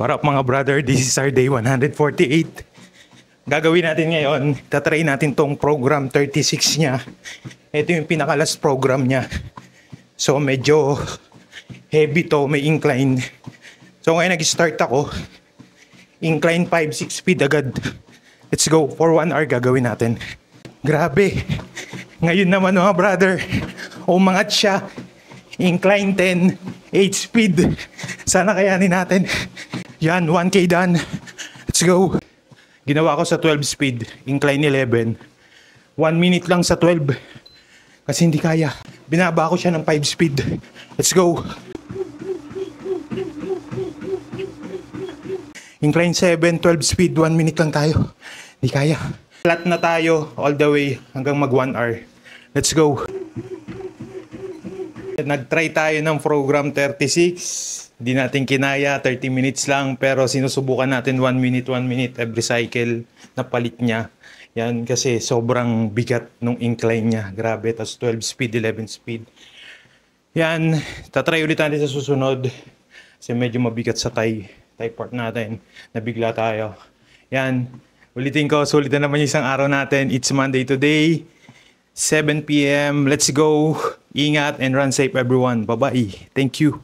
Para mga brother, this is our day 148. Gagawin natin ngayon, tatry natin tong program 36 niya. Ito yung pinaka-last program niya. So medyo heavy to, may incline. So ngayon nag-start ako. Incline 5-6 speed agad. Let's go, for 1 hour gagawin natin. Grabe. Ngayon naman mga brother, umangat siya. Incline 10, 8 speed. Sana kayanin natin. Yan, 1K done. Let's go. Ginawa ko sa 12 speed, incline 11. 1 minute lang sa 12. Kasi hindi kaya. Binaba ko siya ng 5 speed. Let's go. Incline 7, 12 speed, 1 minute lang tayo. Hindi kaya. Flat na tayo all the way hanggang mag 1 hour. Let's go. Nag-try tayo ng program 36. Hindi natin kinaya, 30 minutes lang. Pero sinusubukan natin 1 minute every cycle na palit niya. Yan kasi sobrang bigat nung incline niya. Grabe. Tapos 12 speed, 11 speed. Yan. Tatry ulit natin sa susunod. Kasi medyo mabigat sa thigh part natin. Nabigla tayo. Yan. Ulitin ko. Sulitan naman yung isang araw natin. It's Monday today. 7 PM. Let's go. Ingat and run safe everyone. Bye-bye. Thank you.